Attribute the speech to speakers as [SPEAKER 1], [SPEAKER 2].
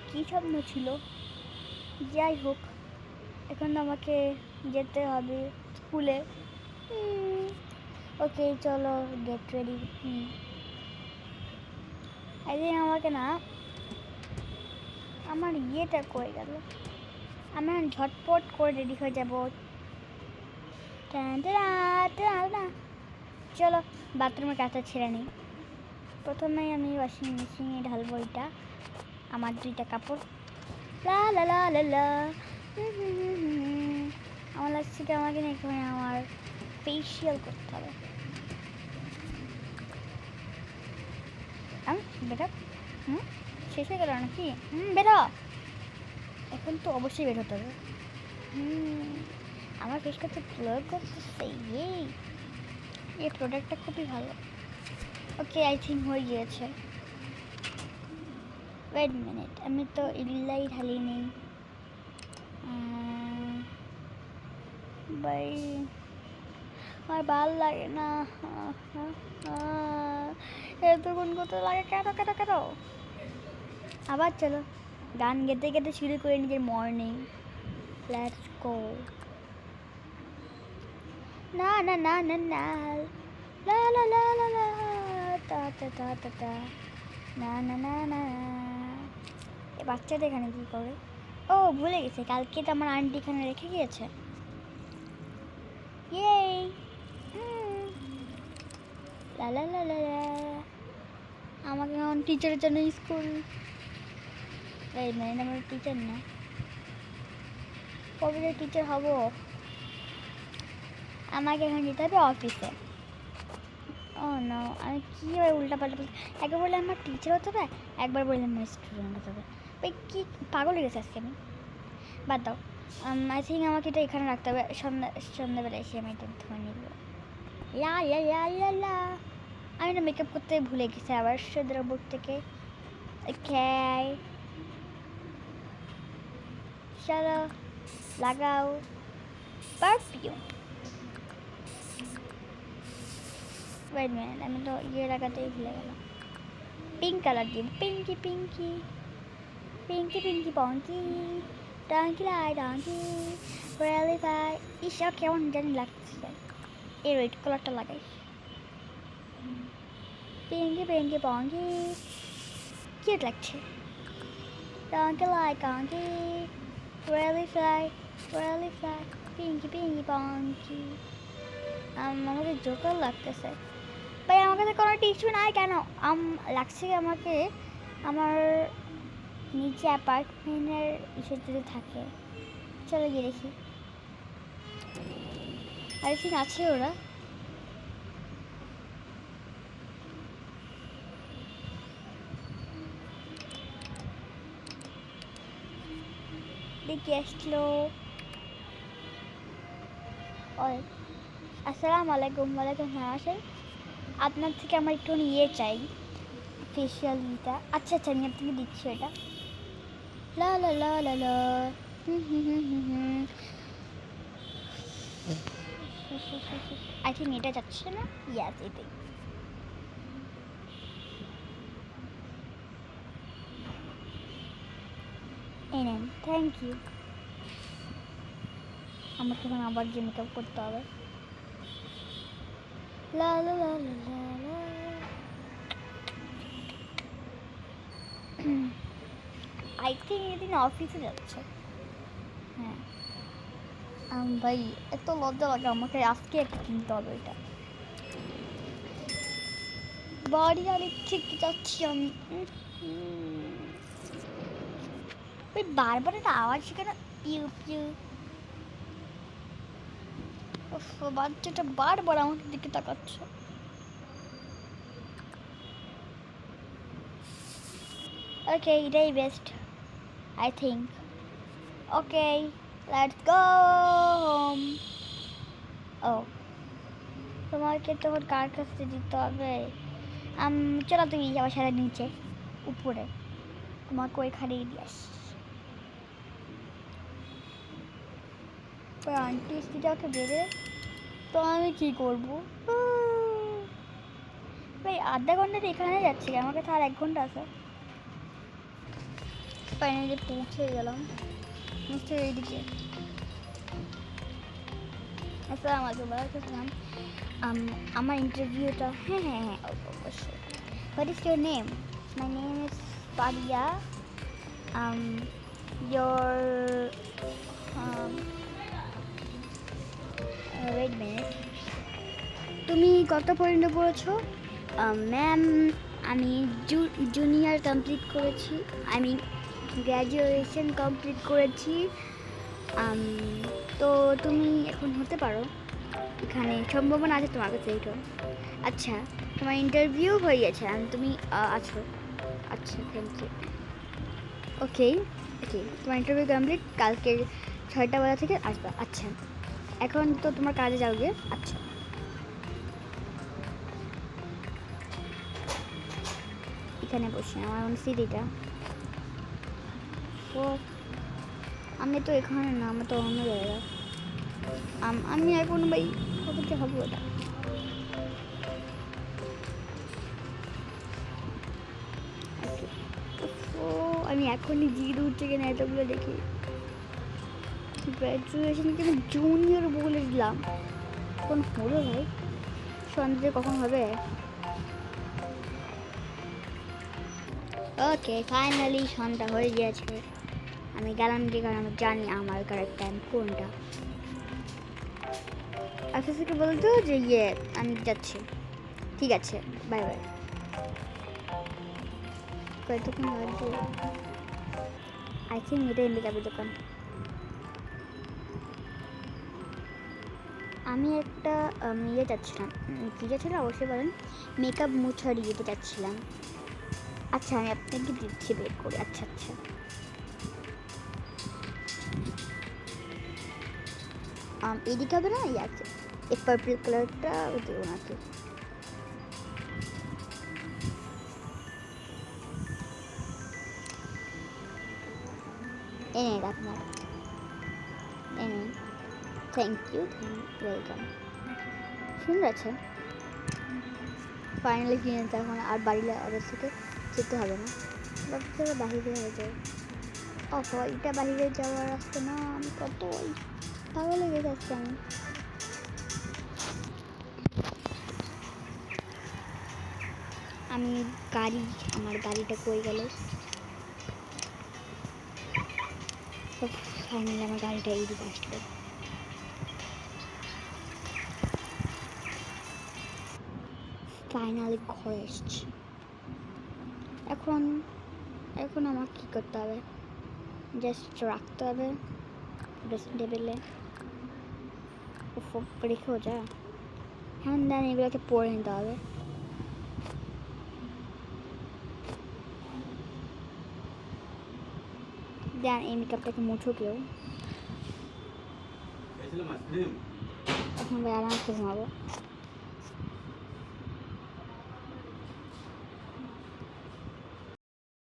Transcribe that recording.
[SPEAKER 1] কী স্বপ্ন ছিল? যাই হোক, এখন আমাকে যেতে হবে স্কুলে। ওকে চলো গেট রেডি। আই থিঙ্ক আমাকে না, আমার ইয়েটা কয়ে গেল। আমি ঝটপট করে রেডি হয়ে যাবো। চলো বাথরুমের কাজটা ছেড়ে নিই। প্রথমেই আমি ওয়াশিং মেশিনে ঢালবো এটা, আমার 2টা কাপড়। লা লা লা লা লা। আমার লাগছে কি আমাকে না এখানে আমার ফেসিয়াল করতে হবে। বেটা শেষ হয়ে গেল নাকি? বেটা এখন তো অবশ্যই বের হতে হবে। আমার ফেস করতে গ্লো করতেছে। এই প্রোডাক্টটা খুবই ভালো। ওকে আই থিঙ্ক হয়ে গিয়েছে। ওয়েট মিনিট, আমি তো ইল্লাই ঢালি নেই ভাই, আমার ভাল লাগে না। এতক্ষণ করতে লাগে কেন কেন কেন? আবার চলো গান গেতে গেতে শুরু করে নিজের মর্নিং। Let's go. না না না না না লা লা লা লা লা তা তা তা তা তা না না না না। এই বাচ্চাটা এখানে কী করে? ও ভুলে গেছে, কালকে তো আমার আন্টি এখানে রেখে গিয়েছে। ইয়েই লা লা লা লা লা। আমাকে এখন টিচারের জন্য স্কুল। এই মানে আমার টিচার না, কবে টিচার হব? আমাকে এখন যেতে হবে অফিসে। ও না, আমি কীভাবে উল্টা পাল্টা বলতে, একবার বললে আমার টিচার হতে হবে, একবার বললে আমার স্টুডেন্ট হতে হবে। ভাই কী পাগল হয়ে গেছে আজকে আমি। বাদ দাও, আই থিঙ্ক আমাকে এটা এখানে রাখতে হবে। সন্ধ্যাবেলা এসে আমি এটা ধরে নিব। লা লা লা লা লা। আমি না মেকআপ করতে ভুলে গেছি আবার সুদ্রবোর্ড থেকে। ওকে চলো লাগাও পারফিউম। ওয়েট মিনিট, আমি তো ইয়ে লাগাতেই ভুলে গেলাম। পিঙ্ক কালার দিব, পিঙ্কি পিঙ্কি পিঙ্কি পিঙ্কি পঙ্কি টঙ্কি লাই টঙ্কি রেলি ফাই। ইসা কেমন জানি লাগছে, এই রেড কালারটা লাগাই। পিঙ্কি পিঙ্কি পঙ্কি কিউট লাগছে। টঙ্কি লাই টঙ্কি রেলি ফ্লাই পিঙ্কি পিঙ্কি পঙ্কি। আমাকে জোকার লাগতেছে ভাই, আমার কাছে কোনো টিস্যু নাই কেন? লাগছে আমাকে আমার নিচে অ্যাপার্টমেন্টের ইসের যদি থাকে। চলে গিয়ে দেখি, আর ঠিক আছে ওরা। দেখি আসলো। আসসালামু আলাইকুম। ওয়ালাইকুম আসসালাম। আপনার থেকে আমার একটু ইয়ে চাই, ফেসিয়াল ইটা। আচ্ছা আচ্ছা আমি আপনাকে দিচ্ছি এটা। লা লা লা লা লা। আই থিঙ্ক এটা যাচ্ছে না। ইয়াস এটাই। এই নেন, থ্যাংক ইউ। আমাকে এখন আবার যে মেকআপ করতে হবে। লা লা লা লা লা লা। আই থিঙ্ক এদিন অফিসে যাচ্ছে। হ্যাঁ ভাই এত লজ্জা লাগে আমাকে, আজকে একটা কিনতে হবে এটা। বাড়ি আর ঠিক যাচ্ছি আমি। ওই বারবার একটা আওয়াজ সেখানে পিউ পিউ। বাচ্চাটা বারবার আমার দিকে তাকাচ্ছে। ওকে এটাই best I think. Okay let's go home. ও তোমাকে তখন কার কাছে দিতে হবে? চলো তুমি আমার সাথে নিচে উপরে, তোমাকে ওইখানেই দিয়ে আসি। আন্টি স্ত্রীটাকে বেড়ে তো আমি কী করবো ভাই? আধা ঘন্টা এখানে যাচ্ছি, আমার কাছে আর 1 ঘন্টা আছে। ফাইনালি পৌঁছে গেলাম হচ্ছে এইদিকে। আসসালামু আলাইকুম বলছিলাম আমার ইন্টারভিউটা হ্যাঁ অবশ্যই। What is your name? My name is Faria. your wait a minute. তুমি কত পর্যন্ত পড়েছো? ম্যাম আমি জুনিয়র কমপ্লিট করেছি, আমি গ্র্যাজুয়েশন কমপ্লিট করেছি। তো তুমি এখন হতে পারো, এখানে সম্ভাবনা আছে তোমার কাছে এইটা। আচ্ছা তোমার ইন্টারভিউ হয়ে গেছে আর তুমি আছো। আচ্ছা থ্যাংক ইউ। ওকে তোমার ইন্টারভিউ কমপ্লিট, কালকে 6টা বাজা থেকে আসবা। আচ্ছা এখন তো তোমার কাজে যাওগে। আচ্ছা এখানে বসে আমার সিট এটা। ও আমি তো এখানে না, আমি তো অন্য জায়গা। আমি এখন ভাই কবে হবো ওটা। ও আমি এখনই জিদ উঠছে কিনা এতগুলো দেখি। গ্র্যাজুয়েশনকে আমি জুনিয়র বলে দিলাম, কখন হলো ভাই? সন্ধ্যে কখন হবে? ওকে ফাইনালি সন্ধ্যা হয়ে গিয়েছে। আমি গেলাম যে কারণ আমি জানি আমার কারেক্ট টাইম কোনটা। অফিসারকে বলতো যে আমি যাচ্ছি। ঠিক আছে বাই বাই। কতক্ষণ লাগবে? আই থিঙ্ক এটাই মেকআপের দোকান। আমি একটা ইয়ে যাচ্ছিলাম, কী যাচ্ছিলাম অবশ্যই বলেন, মেকআপ মুছার ইয়েতে যাচ্ছিলাম। আচ্ছা আমি আপনাকে দিচ্ছি বের করে। আচ্ছা এদিকে হবে না? আছে এই পার্পল কালারটা দেবো নাকি? এনে আপনার এনে থ্যাংক ইউ ওয়েলকাম। সুন্দর আছে। ফাইনালি কিনে এখন আর বাড়ির অর্ডার থেকে যেতে হবে না, বাহিরে হয়ে যায়। এটা বাহিরে যাওয়ার রাস্তা না, আমি কত পাগল হয়ে যাচ্ছি আমি আমার গাড়িটা কই গেল? ফাইনালি আমার গাড়িটা এইদিকে আসলো। ফাইনালি ঘরে এসছি। এখন আমার কী করতে হবে? জাস্ট রাখতে হবে ড্রেসিং টেবিলে। রেখেও যা হ্যাঁ দেন এগুলোকে পরে নিতে হবে। দেন এই মেকআপটাকে মুছো কেউ। এখন ভাই আরামসে ঘুমাবো।